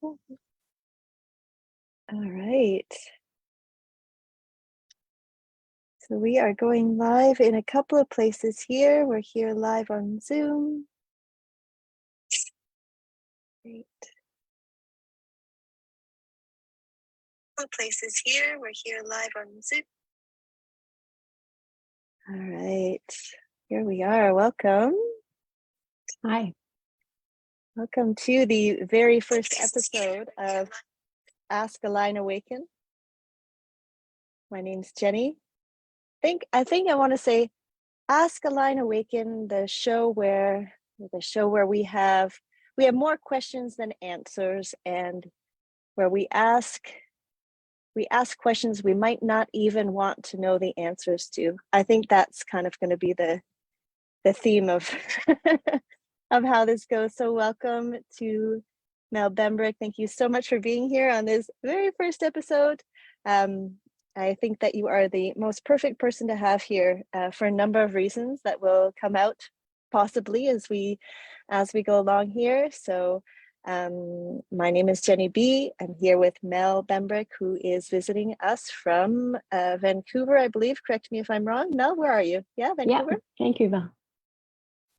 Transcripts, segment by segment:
All right. So we are going live in a couple of places here. We're here live on Zoom. Great. Places here. We're here live on Zoom. All right. Here we are. Welcome. Hi. Welcome to the very first episode of Ask, Awaken. My name's Jenny. I think I want to say Ask, Awaken, the show where we have more questions than answers, and where we ask questions we might not even want to know the answers to. I think that's kind of going to be the theme of of how this goes. So welcome to Mel Bembrick. Thank you so much for being here on this very first episode. I think that you are the most perfect person to have here for a number of reasons that will come out possibly as we go along here. So my name is Jenny B. I'm here with Mel Bembrick, who is visiting us from Vancouver, I believe. Correct me if I'm wrong. Mel, where are you? Yeah, Vancouver? Yeah, Vancouver.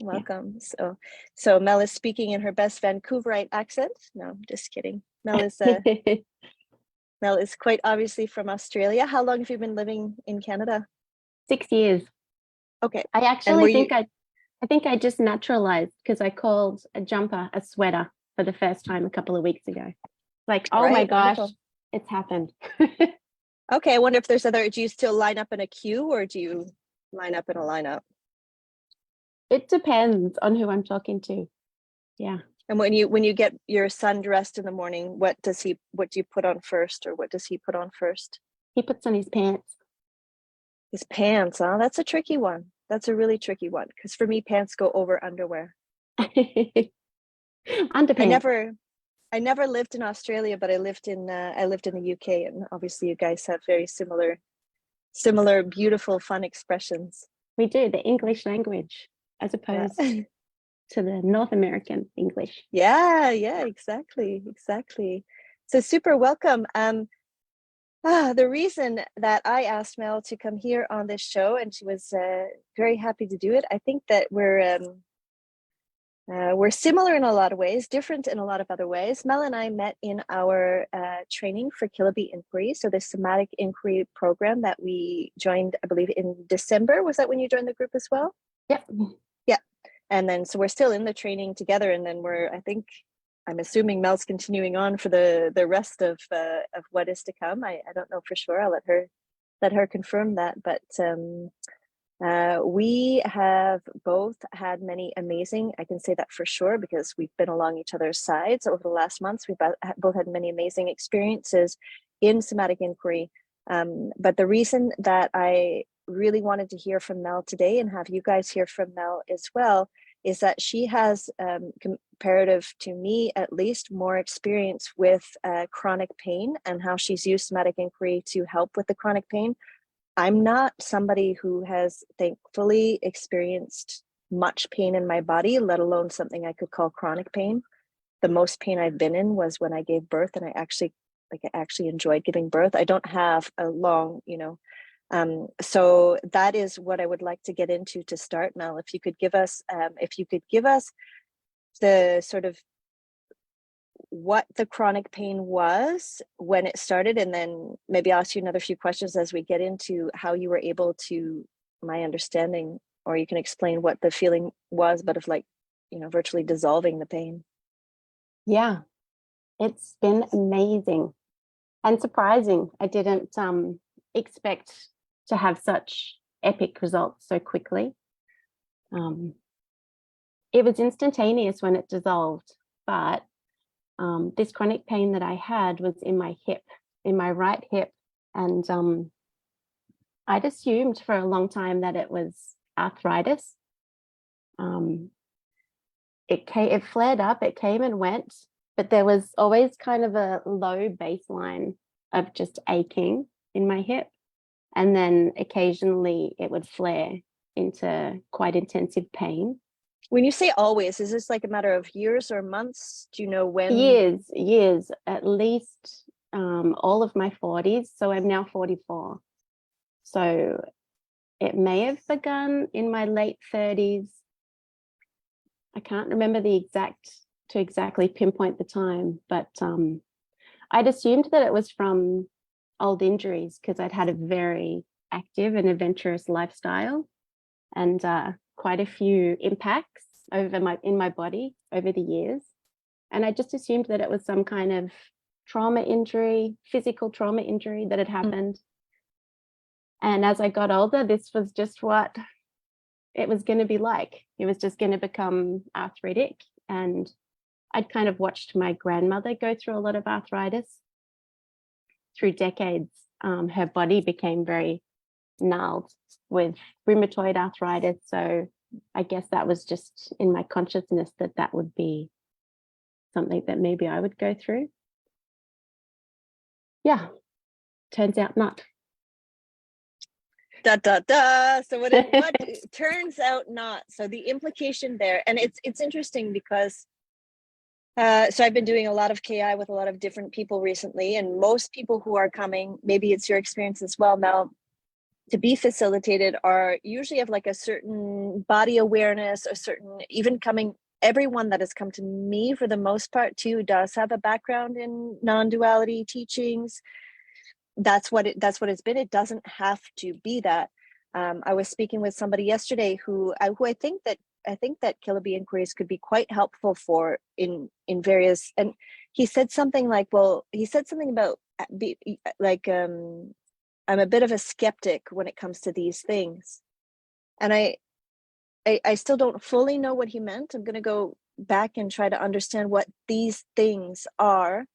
Welcome. Yeah. So Mel is speaking in her best Vancouverite accent. No, I'm just kidding. Mel is quite obviously from Australia. How long have you been living in Canada? 6 years. Okay. I actually think I just naturalized because I called a jumper a sweater for the first time a couple of weeks ago. Like, oh my gosh, wonderful. It's happened. Okay, I wonder if there's do you still line up in a queue, or do you line up in a lineup? It depends on who I'm talking to. Yeah. And when you get your son dressed in the morning, what do you put on first, or what does he put on first? He puts on his pants. His pants, huh? That's a tricky one. That's a really tricky one, because for me, pants go over underwear. Underpants. I never lived in Australia, but I lived in the UK, and obviously you guys have very similar, beautiful, fun expressions. We do, the English language as opposed to the North American English. Yeah, exactly. So super welcome. The reason that I asked Mel to come here on this show, and she was very happy to do it. I think that we're similar in a lot of ways, different in a lot of other ways. Mel and I met in our training for Somatic Inquiry. So the Somatic Inquiry program that we joined, I believe, in December. Was that when you joined the group as well? Yep. Yeah. And then, so we're still in the training together. And then I'm assuming Mel's continuing on for the rest of what is to come. I don't know for sure. I'll let her confirm that. But we have both had many amazing, I can say that for sure, because we've been along each other's sides over the last months. We've both had many amazing experiences in Somatic Inquiry. But the reason that I really wanted to hear from Mel today, and have you guys hear from Mel as well, is that she has, comparative to me at least, more experience with chronic pain, and how she's used Somatic Inquiry to help with the chronic pain. I'm not somebody who has thankfully experienced much pain in my body, let alone something I could call chronic pain. The most pain I've been in was when I gave birth, and I actually enjoyed giving birth. I don't have a long, so that is what I would like to get into to start. Mel, if you could give us the sort of what the chronic pain was when it started, and then maybe ask you another few questions as we get into how you were able to, my understanding, or you can explain what the feeling was, but of virtually dissolving the pain. Yeah, it's been amazing and surprising. I didn't expect to have such epic results so quickly. It was instantaneous when it dissolved, but this chronic pain that I had was in my hip, in my right hip. And I'd assumed for a long time that it was arthritis. It flared up, it came and went, but there was always kind of a low baseline of just aching in my hip. And then occasionally it would flare into quite intensive pain. When you say always, is this like a matter of years or months? Do you know when? Years, at least all of my 40s. So I'm now 44. So it may have begun in my late 30s. I can't remember to exactly pinpoint the time, but I'd assumed that it was from old injuries because I'd had a very active and adventurous lifestyle and quite a few impacts in my body over the years. And I just assumed that it was some kind of physical trauma injury that had happened. And as I got older, this was just what it was going to be like. It was just going to become arthritic. And I'd kind of watched my grandmother go through a lot of arthritis through decades. Her body became very gnarled with rheumatoid arthritis. So I guess that was just in my consciousness that would be something that maybe I would go through. Yeah, turns out not. Da da da. So what turns out not. So the implication there, and it's interesting because so I've been doing a lot of KI with a lot of different people recently, and most people who are coming, maybe it's your experience as well now, to be facilitated are usually have like a certain body awareness, a certain, even coming, everyone that has come to me for the most part too does have a background in non-duality teachings. That's what it's been. It doesn't have to be that. I was speaking with somebody yesterday who I think that Killer Bee inquiries could be quite helpful for in various, and he said something like, well, he said something about I'm a bit of a skeptic when it comes to these things. And I still don't fully know what he meant. I'm going to go back and try to understand what these things are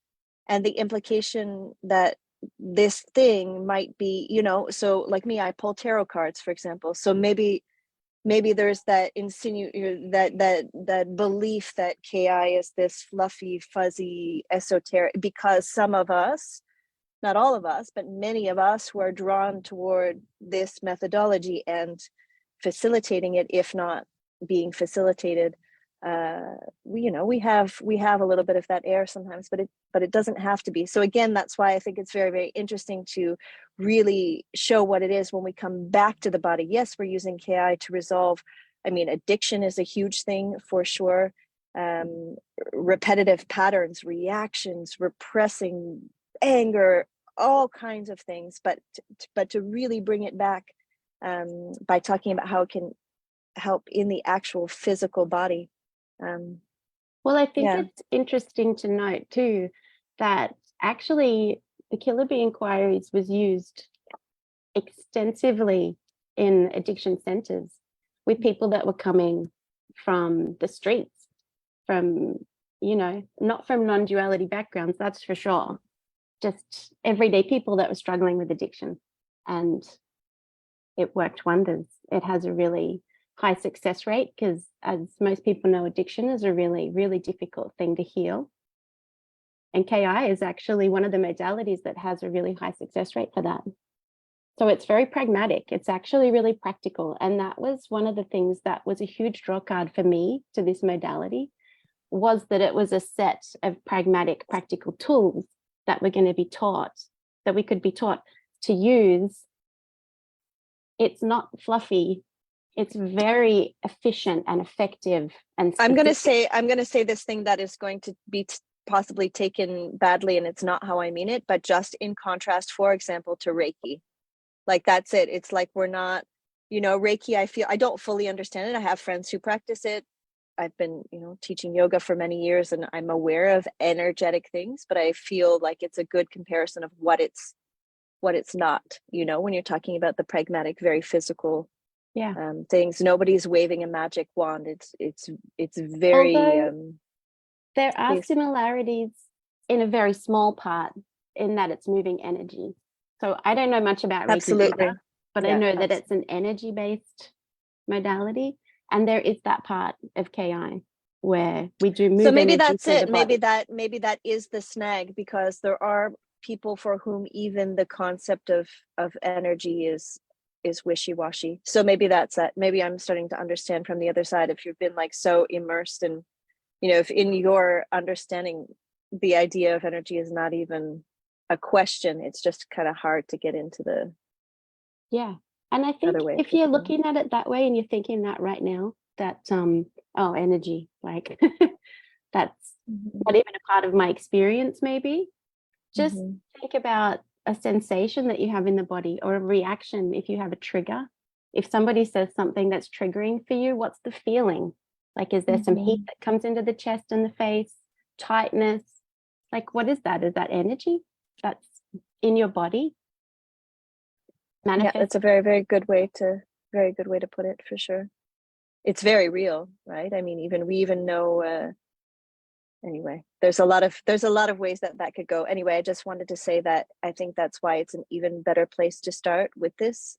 and the implication that this thing might be, so like me, I pull tarot cards, for example. So maybe there's that that belief that KI is this fluffy, fuzzy, esoteric, because some of us, not all of us, but many of us who are drawn toward this methodology and facilitating it, if not being facilitated, we have a little bit of that air sometimes, but it doesn't have to be. So again, that's why I think it's very, very interesting to really show what it is when we come back to the body. Yes, we're using KI to resolve. I mean, addiction is a huge thing for sure. Repetitive patterns, reactions, repressing anger, all kinds of things, but to really bring it back by talking about how it can help in the actual physical body. Well, I think it's interesting to note too that actually the Killer Bee inquiries was used extensively in addiction centers with people that were coming from the streets, from, not from non-duality backgrounds, that's for sure. Just everyday people that were struggling with addiction. And it worked wonders. It has a really high success rate because, as most people know, addiction is a really, really difficult thing to heal. And KI is actually one of the modalities that has a really high success rate for that. So it's very pragmatic. It's actually really practical. And that was one of the things that was a huge draw card for me to this modality, was that it was a set of pragmatic, practical tools that were going to be taught, that we could be taught to use. It's not fluffy. It's very efficient and effective. And I'm going to say this thing that is going to be possibly taken badly, and it's not how I mean it, but just in contrast, for example, to Reiki. Like, that's it. It's like, we're not, Reiki, I don't fully understand it. I have friends who practice it. I've been, teaching yoga for many years, and I'm aware of energetic things, but I feel like it's a good comparison of what it's not, when you're talking about the pragmatic, very physical things. Nobody's waving a magic wand. It's very, although there are similarities in a very small part, in that it's moving energy. So I don't know much about Reiki absolutely either, but I know that it's an energy-based modality. And there is that part of KI where we do move. So maybe that's it. Maybe that is the snag, because there are people for whom even the concept of energy is wishy-washy. So maybe that's that. Maybe I'm starting to understand from the other side. If you've been like so immersed in, if in your understanding the idea of energy is not even a question, it's just kind of hard to get into the Yeah. And I think other way of if you're thinking. looking at it that way and you're thinking that right now, that oh, energy, like that's not even a part of my experience, maybe. Just think about a sensation that you have in the body, or a reaction if you have a trigger. If somebody says something that's triggering for you, what's the feeling? Like, is there some heat that comes into the chest and the face, tightness? Like, what is that? Is that energy that's in your body? Yeah, that's a very, very good way to put it, for sure. It's very real, right? I mean, we know, anyway, there's a lot of ways that could go. Anyway, I just wanted to say that I think that's why it's an even better place to start with this,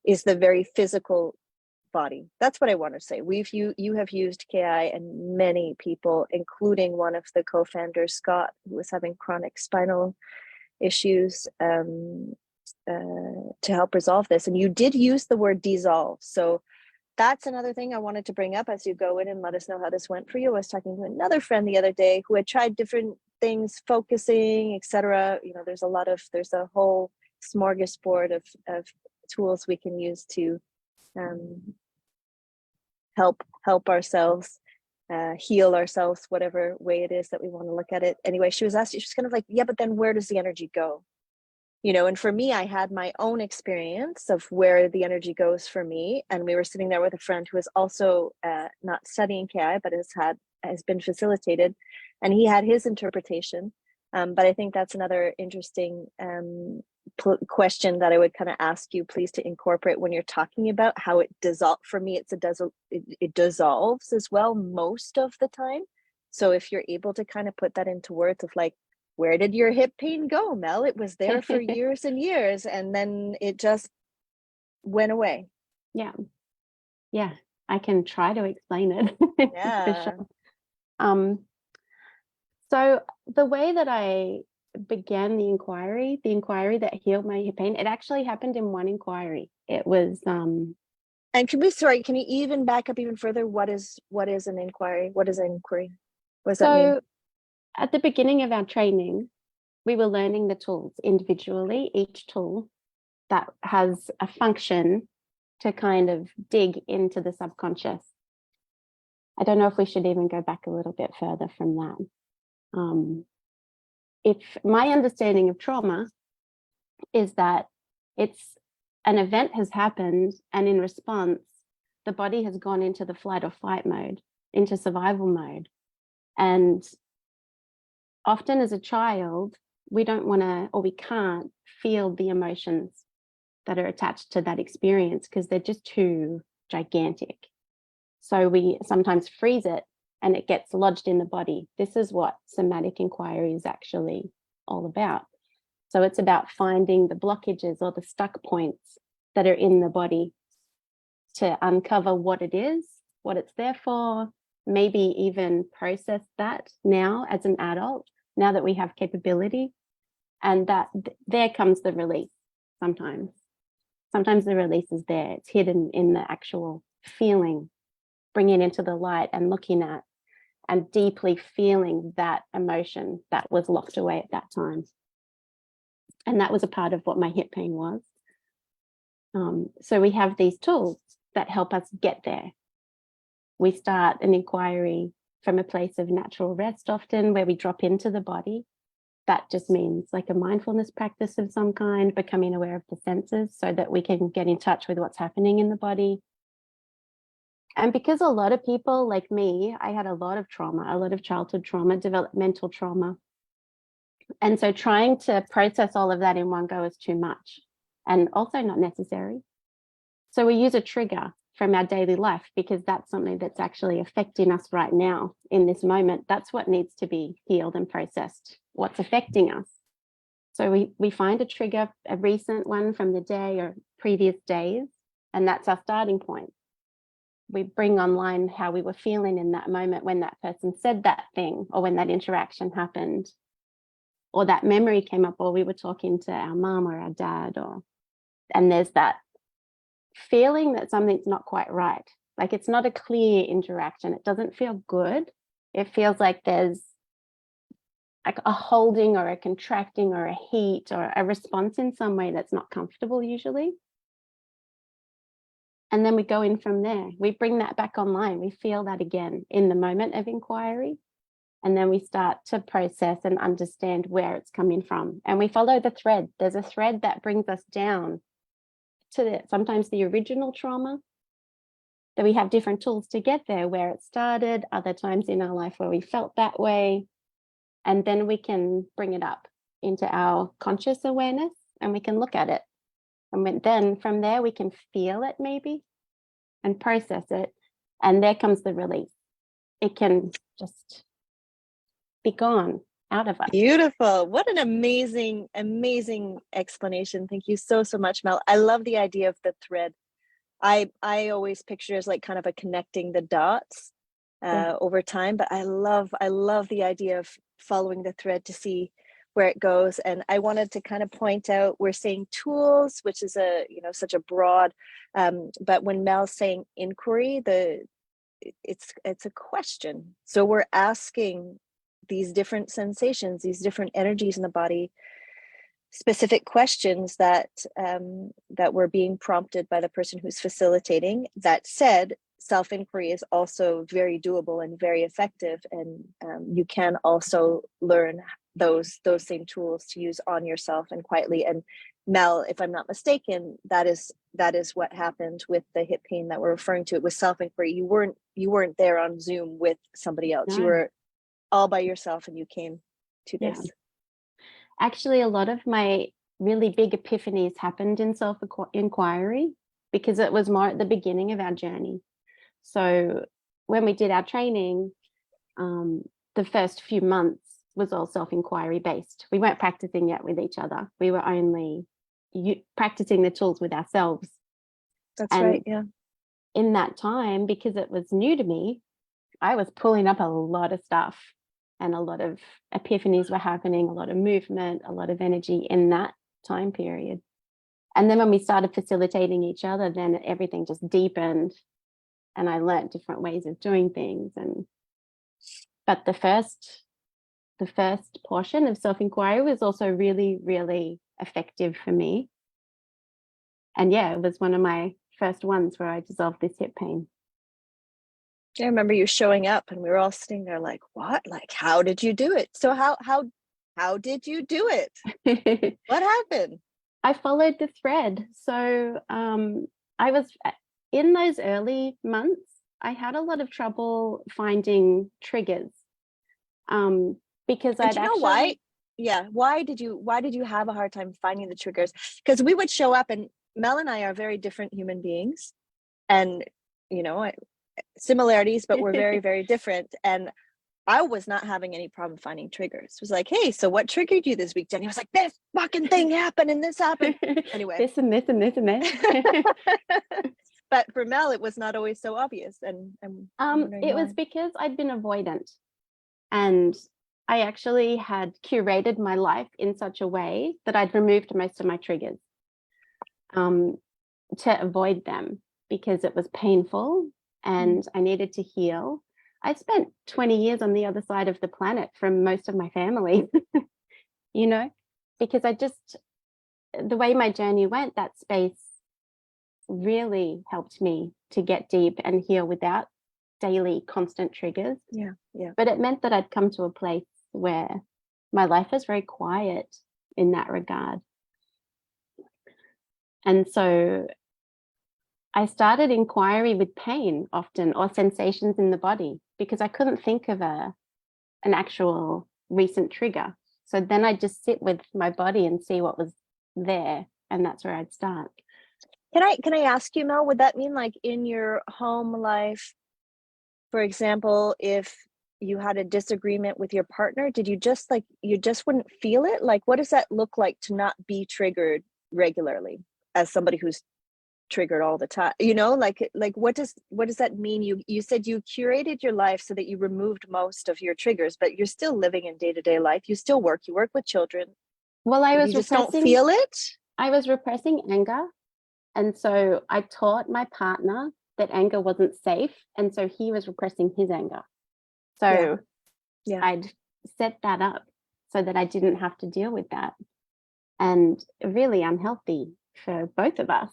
is the very physical body. That's what I want to say. You have used KI, and many people, including one of the co-founders, Scott, who was having chronic spinal issues, to help resolve this. And you did use the word dissolve. So that's another thing I wanted to bring up as you go in and let us know how this went for you. I was talking to another friend the other day who had tried different things, focusing, etc. There's a whole smorgasbord of tools we can use to help ourselves, heal ourselves, whatever way it is that we want to look at it. Anyway, she was kind of like, yeah, but then where does the energy go? And for me, I had my own experience of where the energy goes for me. And we were sitting there with a friend who is also not studying KI, but has been facilitated, and he had his interpretation. But I think that's another interesting question that I would kind of ask you, please, to incorporate when you're talking about how it dissolves. For me, it dissolves as well most of the time. So if you're able to kind of put that into words of like, where did your hip pain go, Mel? It was there for years and years, and then it just went away. Yeah. I can try to explain it. Yeah. For sure. So the way that I began the inquiry that healed my hip pain, it actually happened in one inquiry. It was And can you even back up even further? What is an inquiry? What is an inquiry? What does that mean? At the beginning of our training, we were learning the tools individually, each tool that has a function to kind of dig into the subconscious. I don't know if we should even go back a little bit further from that. If my understanding of trauma is that it's an event has happened, and in response, the body has gone into the flight or fight mode, into survival mode. And often as a child, we don't want to, or we can't feel the emotions that are attached to that experience because they're just too gigantic. So we sometimes freeze it and it gets lodged in the body. This is what somatic inquiry is actually all about. So it's about finding the blockages or the stuck points that are in the body to uncover what it is, what it's there for, maybe even process that now as an adult, now that we have capability. And that there comes the release sometimes. Sometimes the release is there. It's hidden in the actual feeling, bringing it into the light and looking at and deeply feeling that emotion that was locked away at that time. And that was a part of what my hip pain was. So we have these tools that help us get there. We start an inquiry from a place of natural rest often, where we drop into the body. That just means like a mindfulness practice of some kind, becoming aware of the senses so that we can get in touch with what's happening in the body. And because a lot of people like me, I had a lot of trauma, a lot of childhood trauma, developmental trauma. And so trying to process all of that in one go is too much and also not necessary. So we use a trigger from our daily life because that's something that's actually affecting us right now in this moment. That's what needs to be healed and processed, what's affecting us. So we find a trigger, a recent one from the day or previous days, and that's our starting point. We bring online how we were feeling in that moment when that person said that thing, or when that interaction happened, or that memory came up, or we were talking to our mom or our dad, and there's that feeling that something's not quite right. Like it's not a clear interaction. It doesn't feel good. It feels like there's like a holding or a contracting or a heat or a response in some way that's not comfortable usually. And then we go in from there. We bring that back online. We feel that again in the moment of inquiry. And then we start to process and understand where it's coming from. And we follow the thread. There's a thread that brings us down to sometimes the original trauma. That we have different tools to get there, where it started, other times in our life where we felt that way. And then we can bring it up into our conscious awareness and we can look at it. And then from there, we can feel it maybe and process it. And there comes the release. It can just be gone out of us. Beautiful. What an amazing, amazing explanation. Thank you so, so much, Mel. I love the idea of the thread. I always picture as like kind of a connecting the dots over time, but I love the idea of following the thread to see where it goes. And I wanted to kind of point out, we're saying tools, which is such a broad, but when Mel's saying inquiry, it's a question. So we're asking these different sensations, these different energies in the body, specific questions that were being prompted by the person who's facilitating. That said, self-inquiry is also very doable and very effective, and you can also learn those same tools to use on yourself and quietly. And Mel, if I'm not mistaken, that is what happened with the hip pain that we're referring to. It was self-inquiry. You weren't there on Zoom with somebody else. No. You were all by yourself and you came to this. Actually, a lot of my really big epiphanies happened in self-inquiry because it was more at the beginning of our journey. So when we did our training, the first few months was all self-inquiry based. We weren't practicing yet with each other. We were only practicing the tools with ourselves. That's right, yeah. In that time, because it was new to me, I was pulling up a lot of stuff. And a lot of epiphanies were happening, a lot of movement, a lot of energy in that time period. And then when we started facilitating each other, then everything just deepened and I learned different ways of doing things. But the first portion of self-inquiry was also really, really effective for me. And yeah, it was one of my first ones where I dissolved this hip pain. I remember you showing up and we were all sitting there like, what? Like, how did you do it? So how did you do it? What happened? I followed the thread. So I was in those early months, I had a lot of trouble finding triggers because I'd actually... why? Yeah. Why did you have a hard time finding the triggers? Because we would show up, and Mel and I are very different human beings, and similarities, but we're very, very different. And I was not having any problem finding triggers. It was like, hey, so what triggered you this week, Jenny? I was like, this fucking thing happened and this happened. Anyway. This and this and this and this. But for Mel, it was not always so obvious. And it was because I'd been avoidant. And I actually had curated my life in such a way that I'd removed most of my triggers to avoid them because it was painful. And I needed to heal. I spent 20 years on the other side of the planet from most of my family, because the way my journey went, that space really helped me to get deep and heal without daily constant triggers. Yeah. But it meant that I'd come to a place where my life was very quiet in that regard. And so I started inquiry with pain often, or sensations in the body, because I couldn't think of an actual recent trigger. So then I'd just sit with my body and see what was there, and that's where I'd start. Can I ask you, Mel, would that mean like in your home life, for example, if you had a disagreement with your partner, did you just wouldn't feel it? Like, what does that look like to not be triggered regularly as somebody who's triggered all the time? Like what does that mean? You said you curated your life so that you removed most of your triggers, but you're still living in day-to-day life. You still work. You work with children. Well, you just don't feel it. I was repressing anger And so I taught my partner that anger wasn't safe. And so he was repressing his anger. So Yeah. I'd set that up so that I didn't have to deal with that. And really unhealthy for both of us.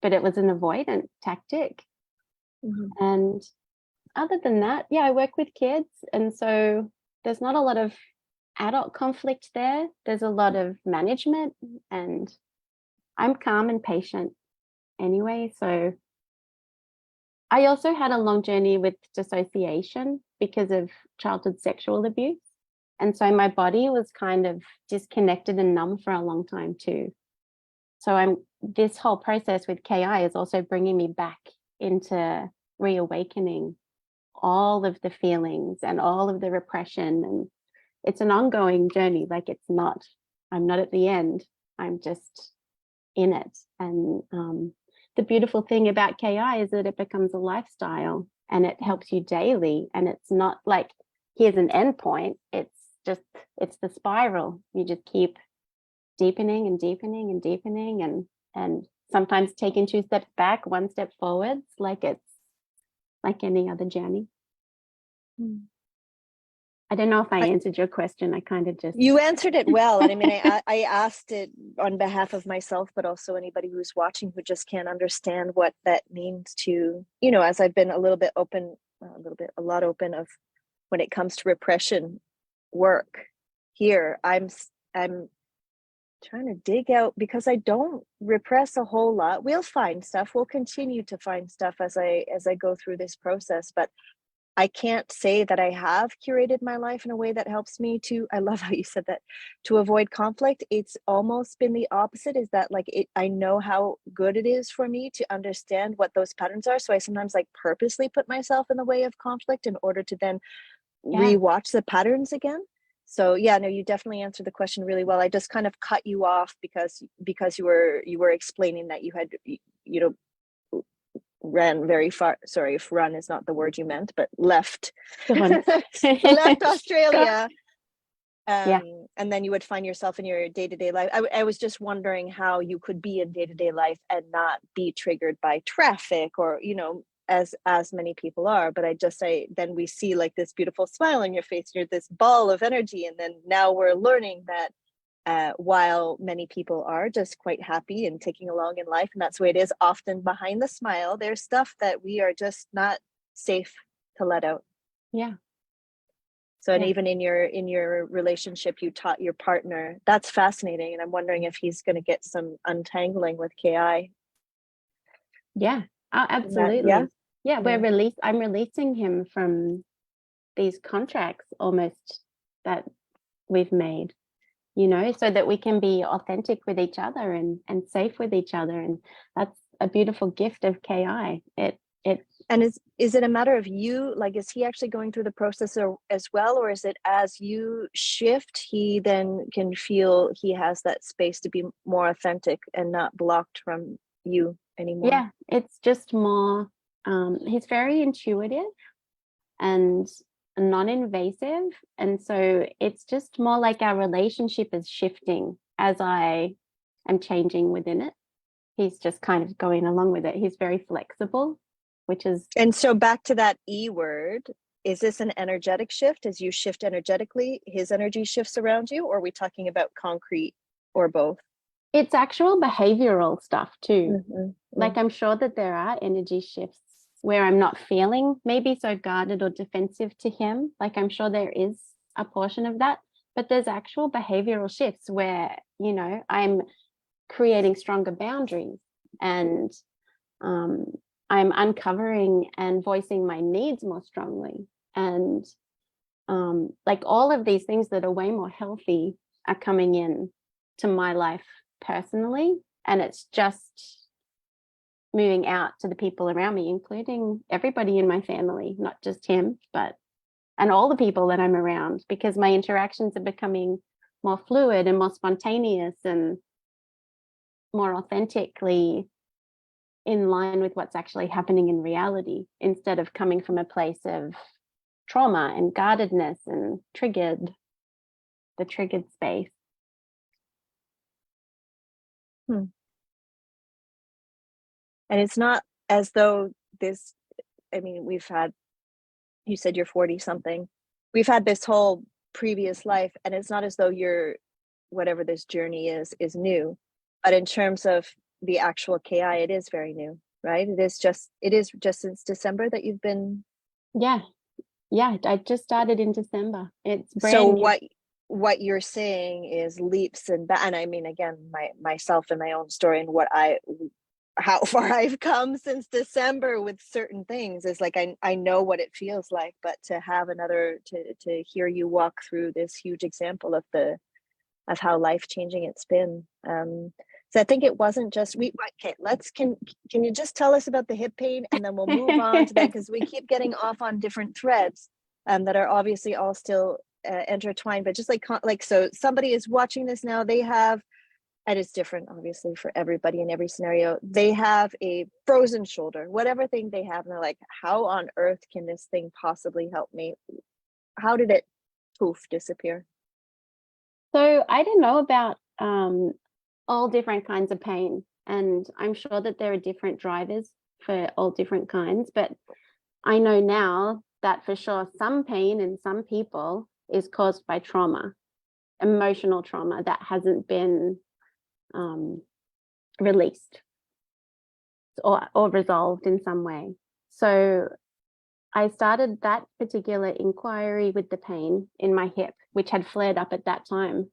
But it was an avoidant tactic. And other than that, yeah, I work with kids. And so there's not a lot of adult conflict there. There's a lot of management, and I'm calm and patient anyway. So I also had a long journey with dissociation because of childhood sexual abuse. And so my body was kind of disconnected and numb for a long time too. So this whole process with KI is also bringing me back into reawakening all of the feelings and all of the repression. And it's an ongoing journey. Like I'm not at the end. I'm just in it. And the beautiful thing about KI is that it becomes a lifestyle and it helps you daily. And it's not like, here's an end point. It's the spiral. You just keep deepening and deepening and deepening, and sometimes taking 2 steps back, 1 step forwards, like it's like any other journey. I don't know if I answered your question. I kind of just... You answered it well. And I mean, I asked it on behalf of myself, but also anybody who's watching who just can't understand what that means to, as I've been a lot open of when it comes to repression work here, I'm trying to dig out, because I don't repress a whole lot. We'll find stuff. We'll continue to find stuff as I go through this process, but I can't say that I have curated my life in a way that helps me to, I love how you said that, to avoid conflict. It's almost been the opposite, is that I know how good it is for me to understand what those patterns are. So I sometimes purposely put myself in the way of conflict in order to then rewatch the patterns again. So yeah, no, you definitely answered the question really well. I just kind of cut you off because you were explaining that you had, ran very far. Sorry if run is not the word you meant, but left Australia. And then you would find yourself in your day-to-day life. I was just wondering how you could be in day-to-day life and not be triggered by traffic or, as many people are. But then we see this beautiful smile on your face, you're this ball of energy. And then now we're learning that while many people are just quite happy and taking along in life, and that's the way it is, often behind the smile, there's stuff that we are just not safe to let out. Yeah. So, and even in your relationship, you taught your partner. That's fascinating. And I'm wondering if he's going to get some untangling with KI. Yeah, absolutely. Yeah. I'm releasing him from these contracts almost that we've made, so that we can be authentic with each other and safe with each other. And that's a beautiful gift of KI. And is it a matter of you, is he actually going through the process as well? Or is it as you shift, he then can feel he has that space to be more authentic and not blocked from you anymore? Yeah, it's just more, he's very intuitive and non-invasive. And so it's just more like our relationship is shifting as I am changing within it. He's just kind of going along with it. He's very flexible, which is... And so back to that E word, is this an energetic shift? As you shift energetically, his energy shifts around you, or are we talking about concrete or both? It's actual behavioral stuff too. I'm sure that there are energy shifts where I'm not feeling maybe so guarded or defensive to him. I'm sure there is a portion of that, but there's actual behavioral shifts where, I'm creating stronger boundaries and I'm uncovering and voicing my needs more strongly. And all of these things that are way more healthy are coming in to my life personally. And it's just moving out to the people around me, including everybody in my family, not just him, and all the people that I'm around, because my interactions are becoming more fluid and more spontaneous and more authentically in line with what's actually happening in reality, instead of coming from a place of trauma and guardedness and the triggered space. And it's not as though this, I mean, you said you're 40 something. We've had this whole previous life, and it's not as though whatever this journey is new. But in terms of the actual KI, it is very new, right? It is just since December that you've been. Yeah. I just started in December. It's So brand new. what you're saying is leaps and I mean, again, myself and my own story, and how far I've come since December with certain things is like I know what it feels like, but to have to hear you walk through this huge example of how life changing it's been. So I think it wasn't just okay. Can you just tell us about the hip pain, and then we'll move on to that, because we keep getting off on different threads that are obviously all still intertwined. But just like so, somebody is watching this now. They have, and it's different obviously for everybody in every scenario. They have a frozen shoulder, whatever thing they have, and they're like, how on earth can this thing possibly help me? How did it poof disappear? So I didn't know about all different kinds of pain, and I'm sure that there are different drivers for all different kinds, but I know now that for sure some pain in some people is caused by trauma, emotional trauma that hasn't been released or resolved in some way. So I started that particular inquiry with the pain in my hip, which had flared up at that time.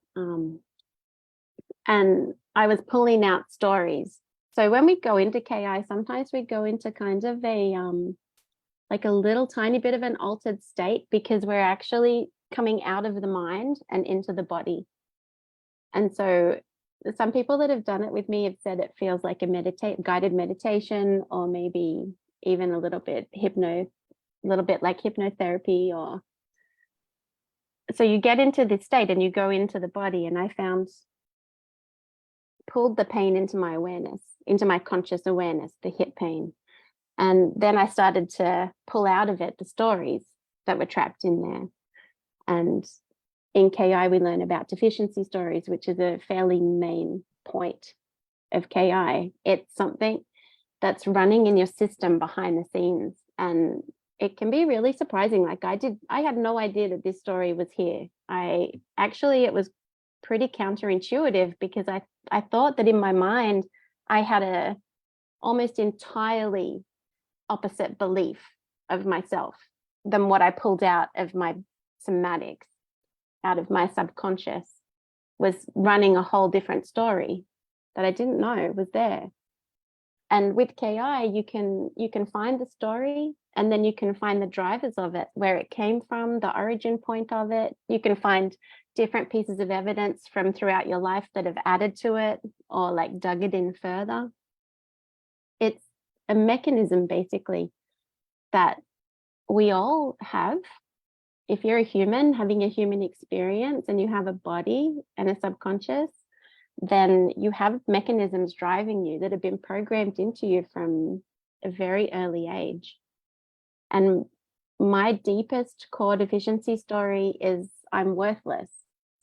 And I was pulling out stories. So when we go into KI, sometimes we go into kind of like a little tiny bit of an altered state, because we're actually coming out of the mind and into the body. And so some people that have done it with me have said it feels like a guided meditation, or maybe even a little bit like hypnotherapy. Or so you get into this state and you go into the body, and I pulled the pain into my awareness, into my conscious awareness, the hip pain. And then I started to pull out of it the stories that were trapped in there. And in KI, we learn about deficiency stories, which is a fairly main point of KI. It's something that's running in your system behind the scenes. And it can be really surprising. Like I had no idea that this story was here. It was pretty counterintuitive, because I thought that in my mind, I had a almost entirely opposite belief of myself than what I pulled out of my somatics, out of my subconscious, was running a whole different story that I didn't know was there. And with KI, you can find the story, and then you can find the drivers of it, where it came from, the origin point of it. You can find different pieces of evidence from throughout your life that have added to it, or like dug it in further. It's a mechanism basically that we all have. If you're a human having a human experience and you have a body and a subconscious, then you have mechanisms driving you that have been programmed into you from a very early age. And my deepest core deficiency story is I'm worthless.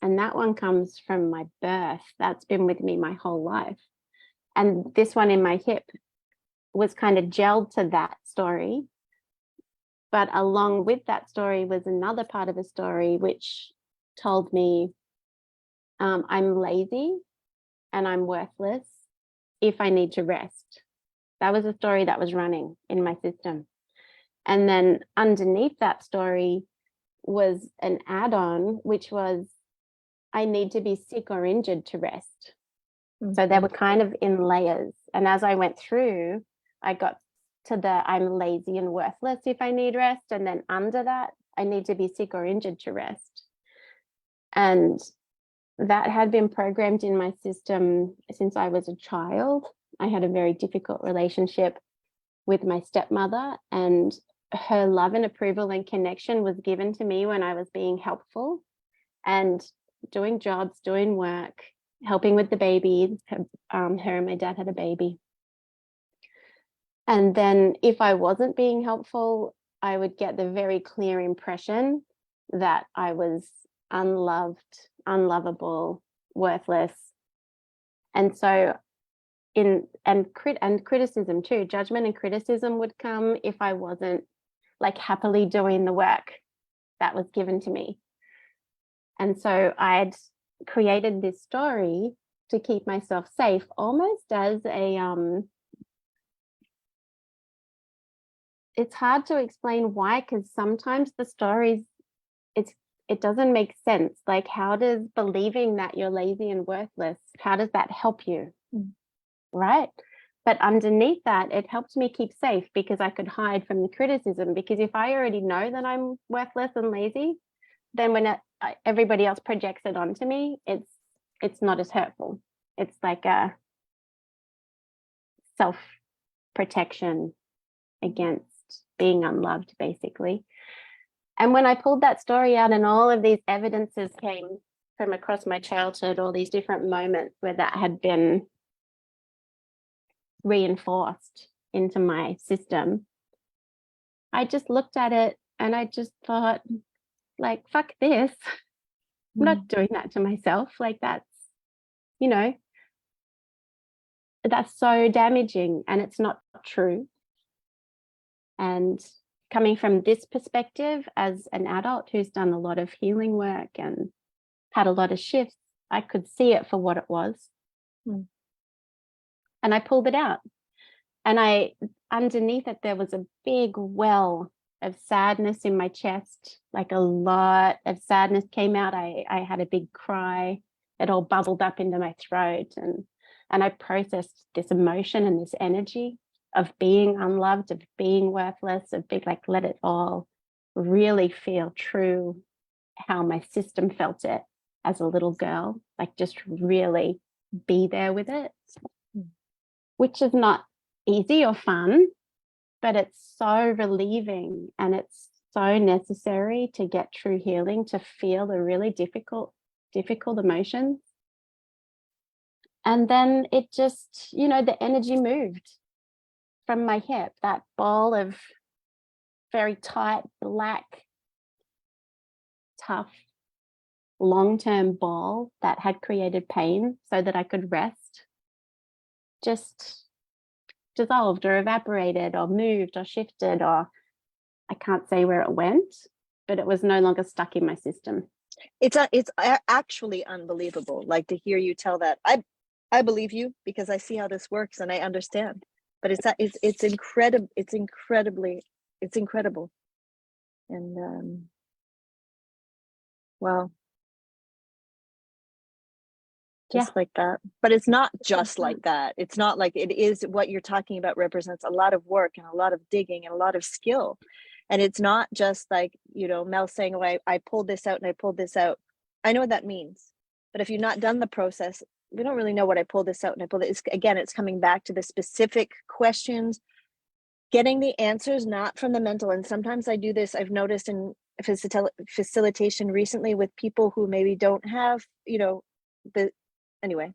And that one comes from my birth. That's been with me my whole life. And this one in my hip was kind of gelled to that story. But along with that story was another part of a story which told me I'm lazy and I'm worthless if I need to rest. That was a story that was running in my system. And then underneath that story was an add-on, which was I need to be sick or injured to rest. Mm-hmm. So they were kind of in layers. And as I went through, I got to the I'm lazy and worthless if I need rest. And then under that, I need to be sick or injured to rest. And that had been programmed in my system since I was a child. I had a very difficult relationship with my stepmother, and her love and approval and connection was given to me when I was being helpful and doing jobs, doing work, helping with the baby. Her and my dad had a baby. And then if I wasn't being helpful, I would get the very clear impression that I was unloved, unlovable, worthless. And so and criticism too. Judgment and criticism would come if I wasn't like happily doing the work that was given to me. And so I'd created this story to keep myself safe, almost as a it's hard to explain why, because sometimes the stories, it doesn't make sense. Like, how does believing that you're lazy and worthless, how does that help you? Right? But underneath that, it helped me keep safe because I could hide from the criticism. Because if I already know that I'm worthless and lazy, then when everybody else projects it onto me, it's not as hurtful. It's like a self-protection against being unloved, basically. And when I pulled that story out and all of these evidences came from across my childhood, all these different moments where that had been reinforced into my system, I just looked at it and I just thought, like, fuck this. I'm not doing that to myself. Like, that's, you know, that's so damaging and it's not true. And coming from this perspective as an adult who's done a lot of healing work and had a lot of shifts, I could see it for what it was. And I pulled it out. And underneath it, there was a big well of sadness in my chest, like a lot of sadness came out. I had a big cry. It all bubbled up into my throat. And I processed this emotion and this energy of being unloved, of being worthless, of being like, let it all really feel true, how my system felt it as a little girl, like just really be there with it, which is not easy or fun, but it's so relieving and it's so necessary to get true healing, to feel the really difficult emotions. And then it just, you know, the energy moved from my hip, that ball of very tight, black, tough, long-term ball that had created pain so that I could rest, just dissolved or evaporated or moved or shifted, or I can't say where it went, but it was no longer stuck in my system. It's actually unbelievable, like, to hear you tell that. I believe you because I see how this works and I understand. But it's incredible. It's incredible. And wow. Just like that. But it's not just like that. It's not like it is. What you're talking about represents a lot of work and a lot of digging and a lot of skill. And it's not just like, you know, Mel saying, oh, I pulled this out and I pulled this out. I know what that means. But if you've not done the process, we don't really know what I pulled this out and I pulled it. Again, it's coming back to the specific questions, getting the answers, not from the mental. And sometimes I do this, I've noticed in facilitation recently with people who maybe don't have, you know, anyway,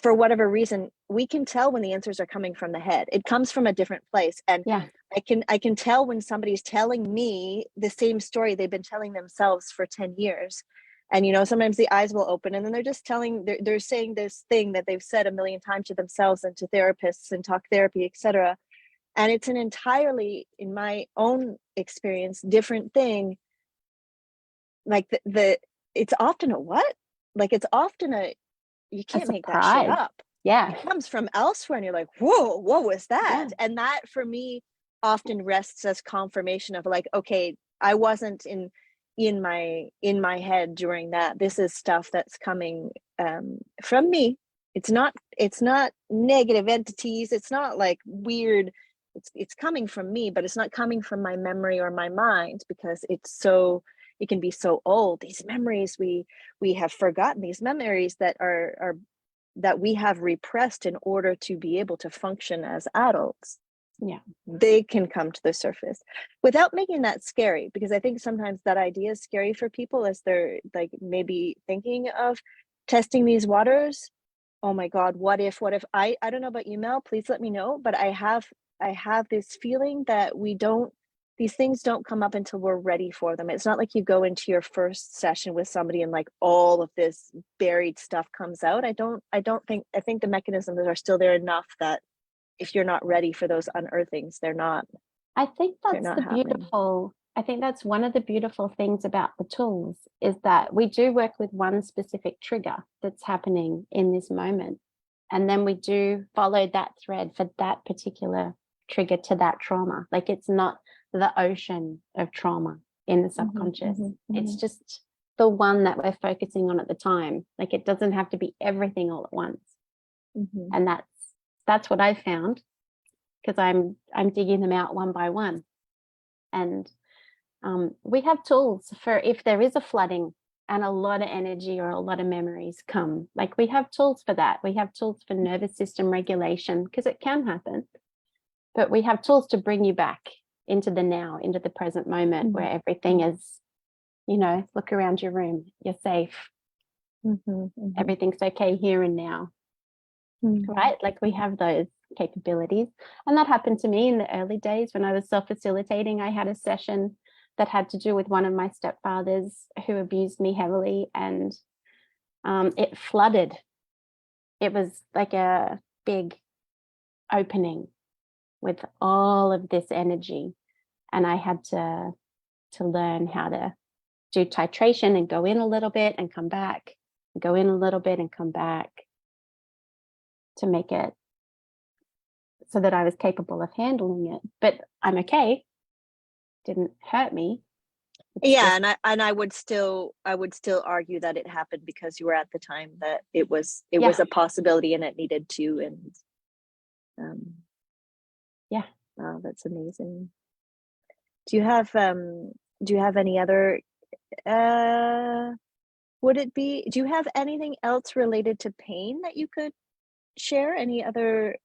for whatever reason, we can tell when the answers are coming from the head. It comes from a different place. And yeah, I can tell when somebody's telling me the same story they've been telling themselves for 10 years. And, you know, sometimes the eyes will open and then they're just they're saying this thing that they've said a million times to themselves and to therapists and talk therapy, etc. And it's an entirely, in my own experience, different thing. Like it's often a what? Like, it's often you can't make that shit up. Yeah. It comes from elsewhere and you're like, whoa, what was that? Yeah. And that for me often rests as confirmation of like, okay, I wasn't in my head during that. This is stuff that's coming from me. It's not negative entities. It's not like weird. It's coming from me, but it's not coming from my memory or my mind, because it can be so old. These memories we have forgotten, these memories that are that we have repressed in order to be able to function as adults. Yeah, they can come to the surface without making that scary, because I think sometimes that idea is scary for people as they're like maybe thinking of testing these waters. Oh my God, what if I don't know about you, Mel, please let me know, but I have this feeling that we don't these things don't come up until we're ready for them. It's not like you go into your first session with somebody and like all of this buried stuff comes out. I think the mechanisms are still there enough that if you're not ready for those unearthings, they're not I think that's the happening. beautiful, I think that's one of the beautiful things about the tools, is that we do work with one specific trigger that's happening in this moment. And then we do follow that thread for that particular trigger to that trauma. Like, it's not the ocean of trauma in the subconscious. It's just the one that we're focusing on at the time. Like, it doesn't have to be everything all at once. And that's what I found, because I'm digging them out one by one. And we have tools for if there is a flooding and a lot of energy or a lot of memories come. Like, we have tools for that. We have tools for nervous system regulation, because it can happen. But we have tools to bring you back into the now, into the present moment, where everything is, look around your room, you're safe. Everything's okay here and now. Right? Like, we have those capabilities. And that happened to me in the early days when I was self-facilitating. I had a session that had to do with one of my stepfathers who abused me heavily, and it flooded. It was like a big opening with all of this energy, and I had to learn how to do titration and go in a little bit and come back, go in a little bit and come back, to make it so that I was capable of handling it. But I'm okay. Didn't hurt me. And I would still argue that it happened because you were at the time that it was a possibility and it needed to. And wow, that's amazing. Do you have any other do you have anything else related to pain that you could share? Any other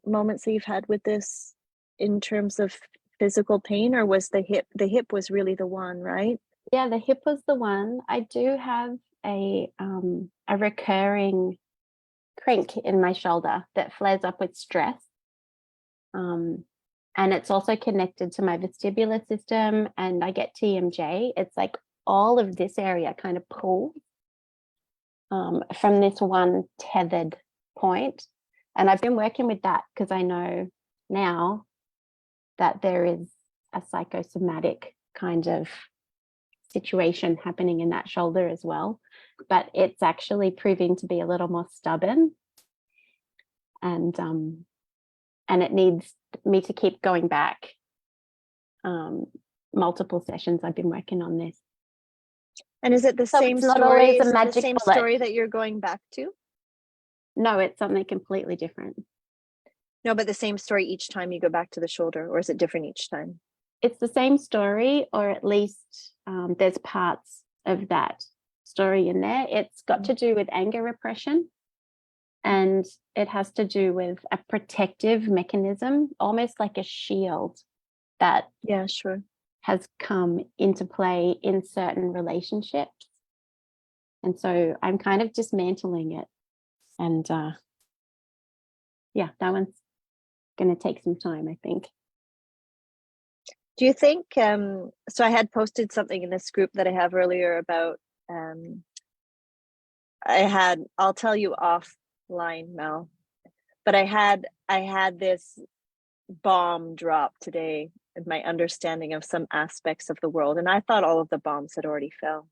moments that you've had with this in terms of physical pain, or was the hip was really the one, right? Yeah, the hip was the one. I do have a recurring crank in my shoulder that flares up with stress. And it's also connected to my vestibular system, and I get TMJ. It's like all of this area kind of pulls from this one tethered point. And I've been working with that because I know now that there is a psychosomatic kind of situation happening in that shoulder as well. But it's actually proving to be a little more stubborn. And it needs me to keep going back. Multiple sessions I've been working on this. And is it the same story? Is it the same story that you're going back to? No, it's something completely different. No, but the same story each time you go back to the shoulder, or is it different each time? It's the same story, or at least there's parts of that story in there. It's got to do with anger repression, and it has to do with a protective mechanism, almost like a shield that has come into play in certain relationships. And so I'm kind of dismantling it. And that one's going to take some time, I think. Do you think, so I had posted something in this group that I have earlier about, I'll tell you offline, Mel, but I had this bomb drop today in my understanding of some aspects of the world. And I thought all of the bombs had already fell.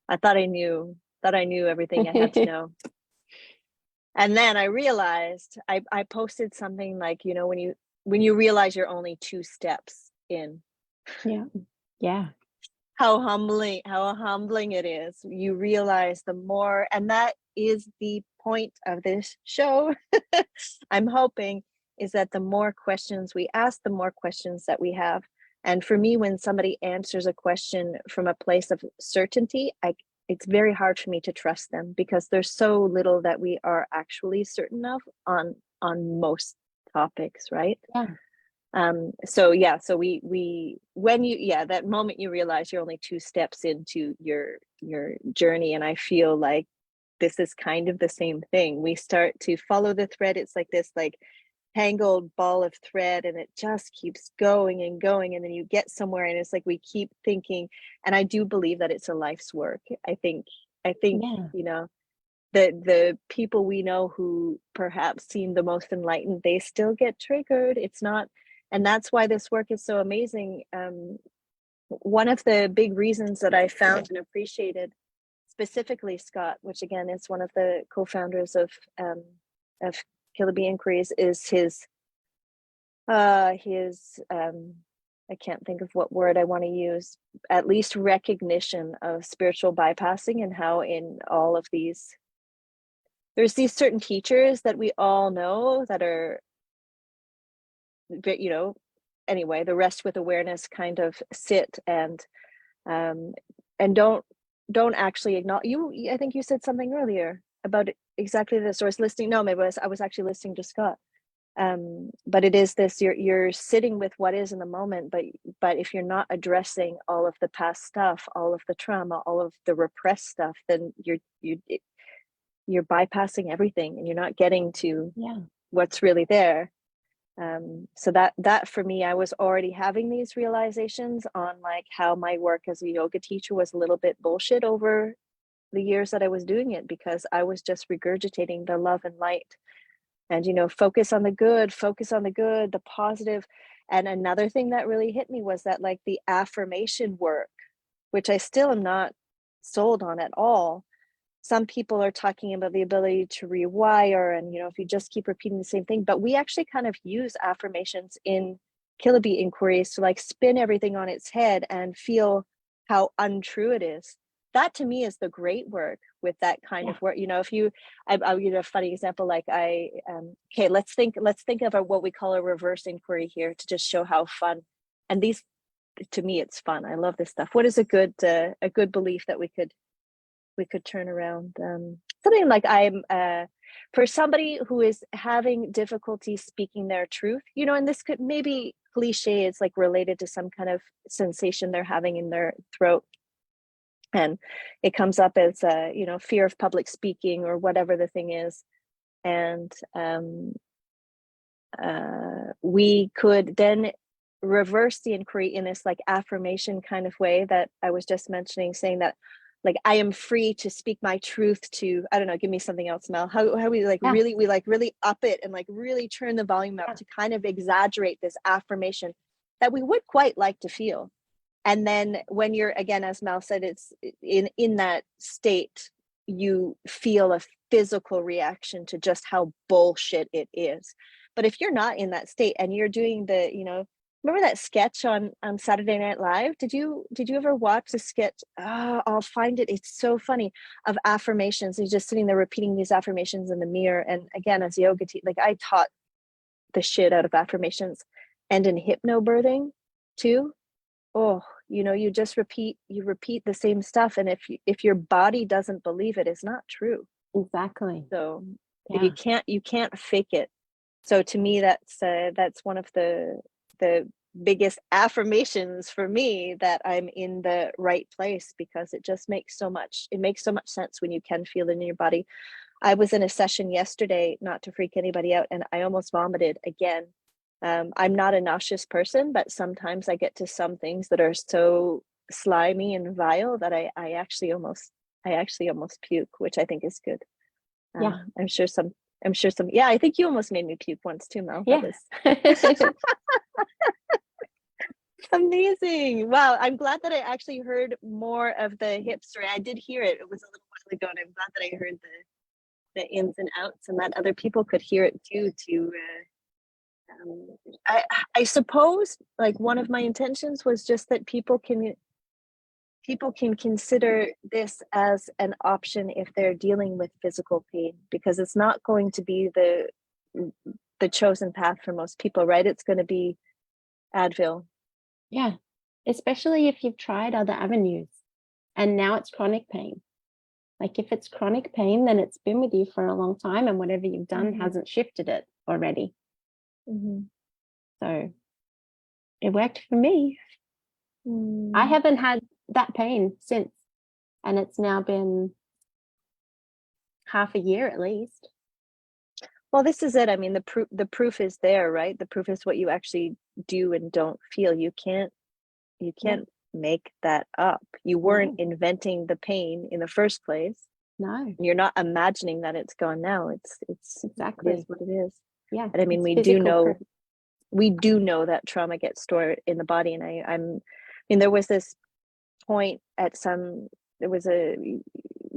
I thought I knew everything I had to know. And then I realized, I posted something like, when you realize you're only 2 steps in. Yeah. How humbling it is. You realize the more, and that is the point of this show. I'm hoping is that the more questions we ask, the more questions that we have. And for me, when somebody answers a question from a place of certainty, it's very hard for me to trust them, because there's so little that we are actually certain of on most topics, right? So we when that moment you realize you're only 2 steps into your journey, and I feel like this is kind of the same thing. We start to follow the thread. It's like this, like tangled ball of thread, and it just keeps going and going, and then you get somewhere, and it's like we keep thinking. And I do believe that it's a life's work. I think Yeah. the people we know who perhaps seem the most enlightened, they still get triggered. It's not, and that's why this work is so amazing. One of the big reasons that I found and appreciated, specifically Scott, which again is one of the co-founders of Killer Bee Inquiries, is his I can't think of what word I want to use, at least recognition of spiritual bypassing, and how in all of these, there's these certain teachers that we all know that are, you know, anyway, the rest with awareness kind of sit um and don't actually acknowledge you. I think you said something earlier about exactly this, or I was listening, no, maybe I was actually listening to Scott. But it is this, you're sitting with what is in the moment, but if you're not addressing all of the past stuff, all of the trauma, all of the repressed stuff, then you're bypassing everything, and you're not getting to what's really there. So that for me, I was already having these realizations on like how my work as a yoga teacher was a little bit bullshit over the years that I was doing it, because I was just regurgitating the love and light, and focus on the good, the positive. And another thing that really hit me was that, like, the affirmation work, which I still am not sold on at all. Some people are talking about the ability to rewire, and if you just keep repeating the same thing, but we actually kind of use affirmations in Killer Bee Inquiries to like spin everything on its head and feel how untrue it is. That to me is the great work with that kind of work. If you, I'll give you a funny example. Like okay, let's think of what we call a reverse inquiry here, to just show how fun. And these, to me, it's fun. I love this stuff. What is a good belief that we could turn around? Something like, I'm for somebody who is having difficulty speaking their truth, and this could maybe cliche, it's like related to some kind of sensation they're having in their throat, and it comes up as fear of public speaking or whatever the thing is. And we could then reverse the inquiry in this like affirmation kind of way that I was just mentioning, saying that, like, I am free to speak my truth to, I don't know, give me something else, Mel. How we like really up it and like really turn the volume up to kind of exaggerate this affirmation that we would quite like to feel. And then when you're, again, as Mel said, it's in that state, you feel a physical reaction to just how bullshit it is. But if you're not in that state and you're doing the, remember that sketch on Saturday Night Live? Did you ever watch the sketch? I'll find it. It's so funny, of affirmations. He's just sitting there repeating these affirmations in the mirror. And again, as yoga like I taught the shit out of affirmations, and in hypnobirthing too. Oh, you just repeat the same stuff, and if your body doesn't believe it, it's not true. Exactly. So you can't fake it. So to me, that's one of the biggest affirmations for me, that I'm in the right place, because it makes so much sense when you can feel it in your body. I was in a session yesterday, not to freak anybody out, and I almost vomited again. I'm not a nauseous person, but sometimes I get to some things that are so slimy and vile that I actually almost puke, which I think is good. I'm sure some, yeah, I think you almost made me puke once too, Mel. Yeah. That was amazing. Wow. I'm glad that I actually heard more of the hip story. I did hear it. It was a little while ago, and I'm glad that I heard the ins and outs, and that other people could hear it too, I suppose, like, one of my intentions was just that people can consider this as an option if they're dealing with physical pain, because it's not going to be the chosen path for most people, right? It's going to be Advil. Yeah, especially if you've tried other avenues and now it's chronic pain. Like, if it's chronic pain, then it's been with you for a long time, and whatever you've done hasn't shifted it already. So it worked for me. I haven't had that pain since, and it's now been half a year at least. Well, this is it. I mean, the proof is there, right? The proof is what you actually do and don't feel. You Yeah. can't make that up. You weren't No, inventing the pain in the first place. no, You're not imagining that it's gone now. It is exactly. what it is. Yeah, And I mean, it's physical proof. we do know that trauma gets stored in the body. And I mean, there was this point at some, there was a,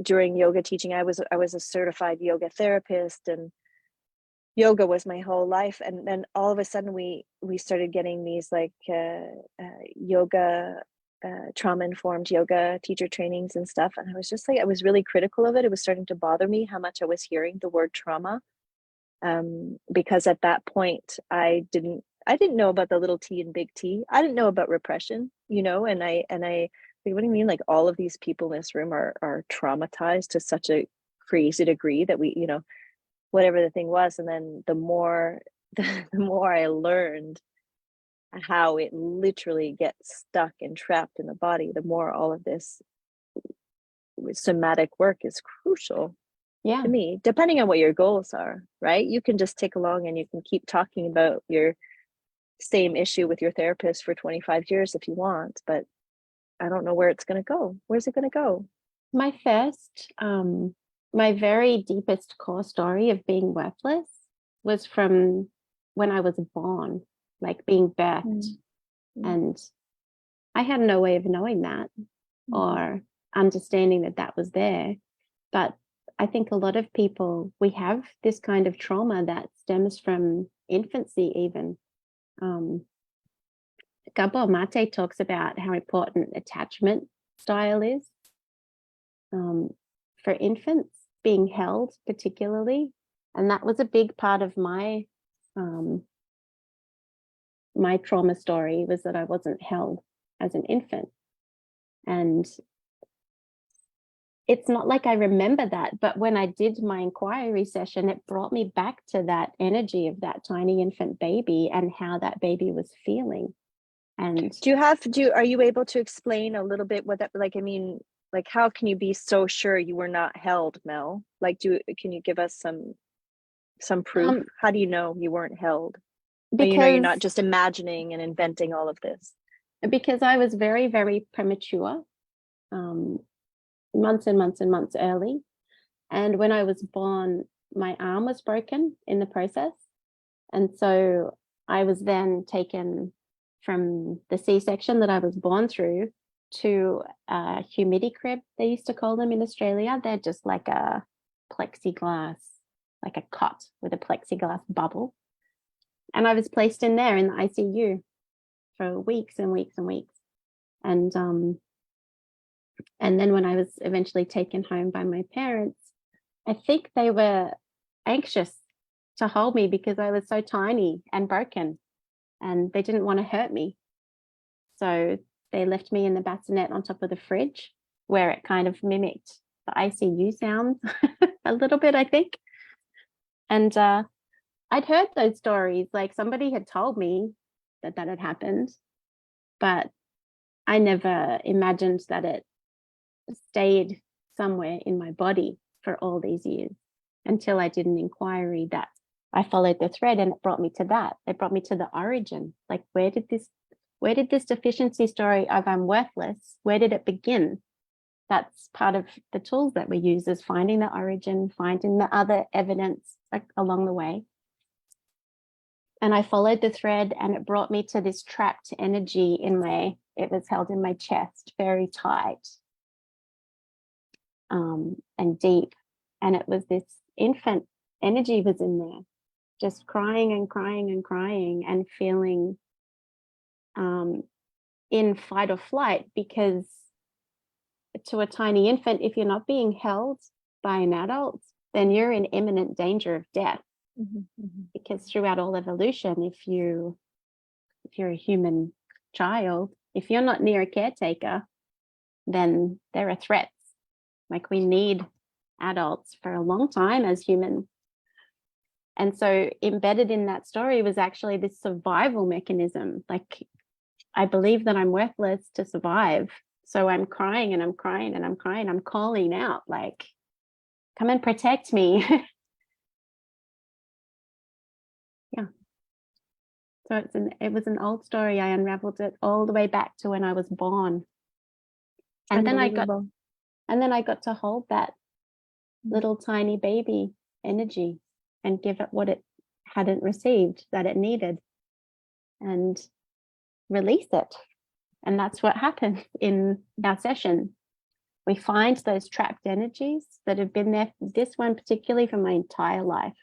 during yoga teaching, I was a certified yoga therapist, and yoga was my whole life. And then all of a sudden we started getting these like yoga trauma informed yoga teacher trainings and stuff, and I was just like, I was really critical of it. It was starting to bother me how much I was hearing the word trauma, because at that point I didn't know about the little T and big T. I didn't know about repression, you know. And I like, what do you mean, like all of these people in this room are traumatized to such a crazy degree that we, you know, whatever the thing was. And then the more the more I learned how it literally gets stuck and trapped in the body, the more all of this somatic work is crucial Yeah, to me, depending on what your goals are, right? You can just take along and you can keep talking about your same issue with your therapist for 25 years if you want, but I don't know where it's going to go. Where's it going to go? my first, my very deepest core story of being worthless was from when I was born, like being birthed. Mm-hmm. And I had no way of knowing that or understanding that that was there. But I think a lot of people, we have this kind of trauma that stems from infancy, even. Gabor Mate talks about how important attachment style is, for infants, being held particularly. And that was a big part of um, my trauma story, was that I wasn't held as an infant. And it's not like I remember that, but when I did my inquiry session, it brought me back to that energy of that tiny infant baby and how that baby was feeling. And Are you able to explain a little bit what that, like, I mean, like, how can you be so sure you were not held, Mel? Like, can you give us some proof? How do you know you weren't held? Or you know you're not because just imagining and inventing all of this? because I was very, very premature, um, months and months and months early. And when I was born, my arm was broken in the process. And so I was then taken from the C-section that I was born through to a humidity crib, they used to call them in Australia. They're just like a plexiglass, like a cot with a plexiglass bubble. And I was placed in there in the ICU for weeks and weeks and weeks. And then when I was eventually taken home by my parents, I think they were anxious to hold me because I was so tiny and broken, and they didn't want to hurt me. So they left me in the bassinet on top of the fridge, where it kind of mimicked the ICU sounds a little bit, I think. And I'd heard those stories, like somebody had told me that that had happened, but I never imagined that it stayed somewhere in my body for all these years, until I did an inquiry that I followed the thread, and it brought me to that. It brought me to the origin. Like, where did this deficiency story of I'm worthless, where did it begin? That's part of the tools that we use, is finding the origin, finding the other evidence, like, along the way. And I followed the thread, and it brought me to this trapped energy it was held in my chest, very tight, and deep. And it was this infant energy was in there, just crying and crying and crying and feeling in fight or flight, because to a tiny infant, if you're not being held by an adult, then you're in imminent danger of death. Because throughout all evolution, if you're a human child, if you're not near a caretaker, then there are threats. Like, we need adults for a long time as humans. And so embedded in that story was actually this survival mechanism. Like, I believe that I'm worthless to survive. So I'm crying and I'm crying and I'm crying. I'm calling out, like, come and protect me. So it was an old story. I unraveled it all the way back to when I was born. And then I got to hold that little tiny baby energy and give it what it hadn't received that it needed and release it. And that's what happens in our session. We find those trapped energies that have been there, this one particularly for my entire life.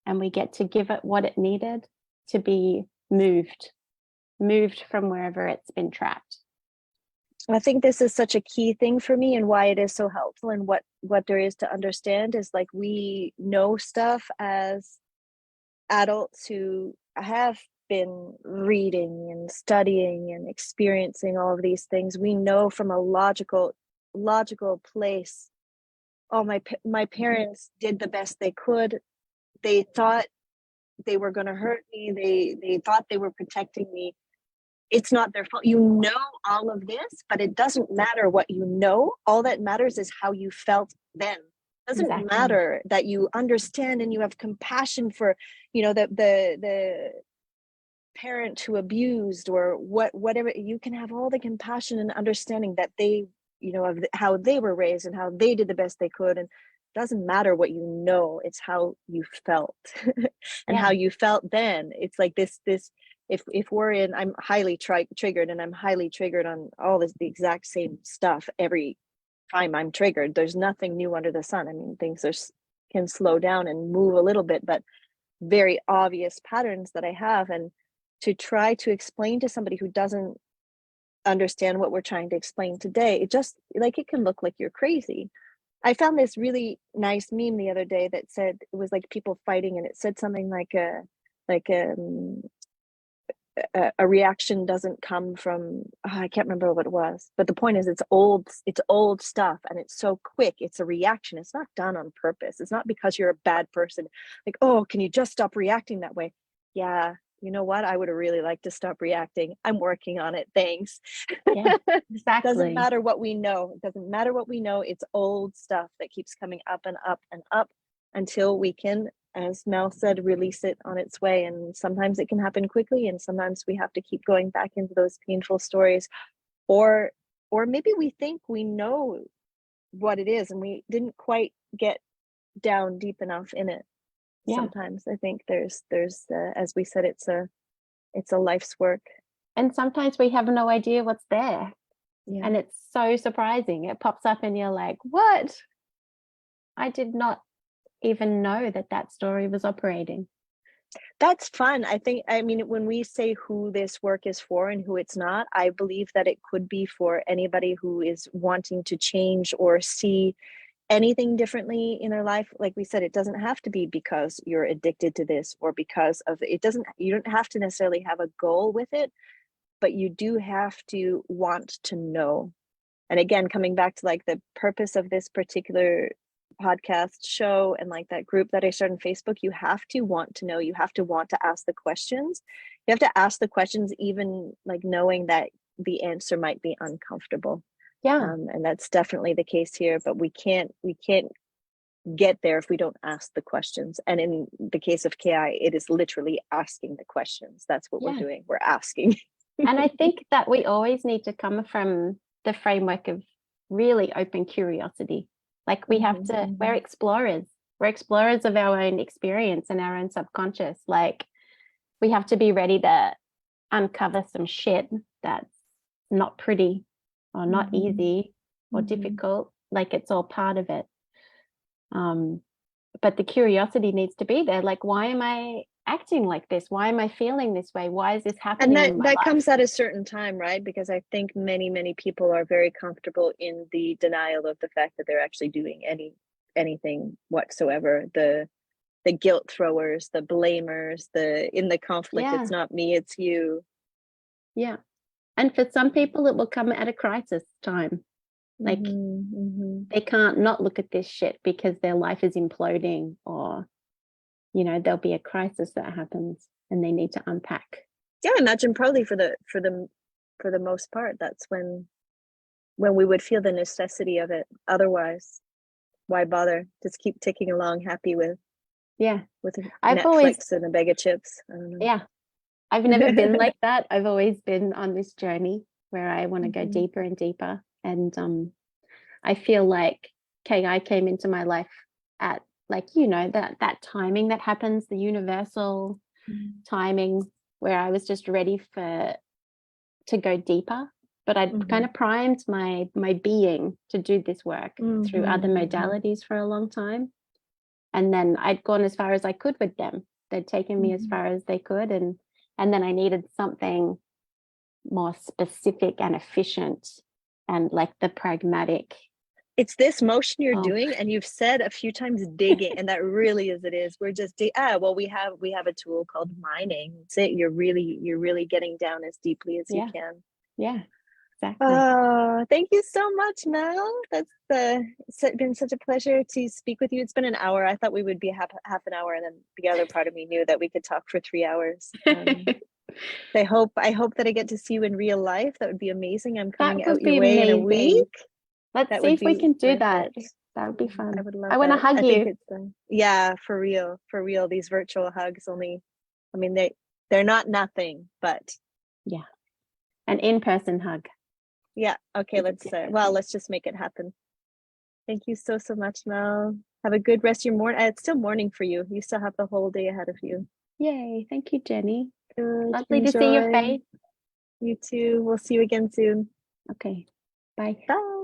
And we get to give it what it needed to be moved from wherever it's been trapped. I think this is such a key thing for me, and why it is so helpful, and what there is to understand is, like, we know stuff as adults who have been reading and studying and experiencing all of these things. We know from a logical place, oh, my parents did the best they could. They thought they were going to hurt me. They thought they were protecting me. It's not their fault. You know all of this, but it doesn't matter what you know. All that matters is how you felt then. It doesn't matter that you understand and you have compassion for, the parent who abused or whatever. You can have all the compassion and understanding that they, of how they were raised and how they did the best they could. And it doesn't matter what you know, it's how you felt and how you felt then. It's like this if we're in, I'm highly triggered, and I'm highly triggered on all the exact same stuff every time I'm triggered. There's nothing new under the sun. I mean, things can slow down and move a little bit, but very obvious patterns that I have. And to try to explain to somebody who doesn't understand what we're trying to explain today, it just, like, it can look like you're crazy. I found this really nice meme the other day that said, it was like people fighting, and it said something like a reaction doesn't come from, I can't remember what it was, but the point is, it's old stuff, and it's so quick. It's a reaction. It's not done on purpose. It's not because you're a bad person, like, oh, can you just stop reacting that way? Yeah, you know what, I would have really liked to stop reacting. I'm working on it, thanks. Yeah, exactly. Doesn't matter what we know. It doesn't matter what we know. It's old stuff that keeps coming up and up and up until we can, as Mel said, release it on its way. And sometimes it can happen quickly, and sometimes we have to keep going back into those painful stories, or maybe we think we know what it is and we didn't quite get down deep enough in it. Sometimes I think there's as we said, it's a life's work, and sometimes we have no idea what's there. And it's so surprising. It pops up and you're like, what? I did not even know that story was operating. That's fun. I mean, when we say who this work is for and who it's not, I believe that it could be for anybody who is wanting to change or see anything differently in their life. Like we said, it doesn't have to be because you're addicted to this or because of it. You don't have to necessarily have a goal with it, but you do have to want to know. And again, coming back to like the purpose of this particular podcast show and like that group that I started on Facebook, you have to want to know. You have to want to ask the questions. You have to ask the questions, even like knowing that the answer might be uncomfortable. And that's definitely the case here, but we can't get there if we don't ask the questions. And in the case of KI, it is literally asking the questions. That's what we're doing. We're asking. And I think that we always need to come from the framework of really open curiosity. Like we have to, we're explorers of our own experience and our own subconscious. Like we have to be ready to uncover some shit that's not pretty or not easy or difficult. Like it's all part of it. But the curiosity needs to be there. Like, why am I acting like this? Why am I feeling this way? Why is this happening? And that comes at a certain time, right? Because I think many people are very comfortable in the denial of the fact that they're actually doing anything whatsoever. The guilt throwers, the blamers, in the conflict, it's not me, it's you. Yeah. And for some people, it will come at a crisis time. Like they can't not look at this shit because their life is imploding, or, you know, there'll be a crisis that happens and they need to unpack. Yeah, I imagine probably for the most part, that's when we would feel the necessity of it. Otherwise, why bother? Just keep ticking along happy with Netflix and a bag of chips. I don't know. Yeah. I've never been like that. I've always been on this journey where I want to go Mhm. deeper and deeper. And I feel like KI came into my life at, like, that timing that happens, the universal timing where I was just ready to go deeper. But I'd kind of primed my being to do this work through other modalities for a long time. And then I'd gone as far as I could with them. They'd taken me as far as they could, and then I needed something more specific and efficient, and like the pragmatic. It's this motion you're doing, and you've said a few times digging, and that really is it is. We're just well, we have a tool called mining. That's it. You're really getting down as deeply as you can. Yeah, exactly. Thank you so much, Mel. That's been such a pleasure to speak with you. It's been an hour. I thought we would be half an hour, and then the other part of me knew that we could talk for 3 hours. I hope that I get to see you in real life. That would be amazing. I'm coming out your way in a week. Let's see if we can do that. That would be fun. I would love I want to that. hug you. Yeah, for real. These virtual hugs they're not nothing, but yeah, an in-person hug. Yeah. Okay. Let's just make it happen. Thank you so much, Mel. Have a good rest of your morning. It's still morning for you. You still have the whole day ahead of you. Yay. Thank you, Jenny. Good. Lovely to see your face. You too. We'll see you again soon. Okay. Bye. Bye.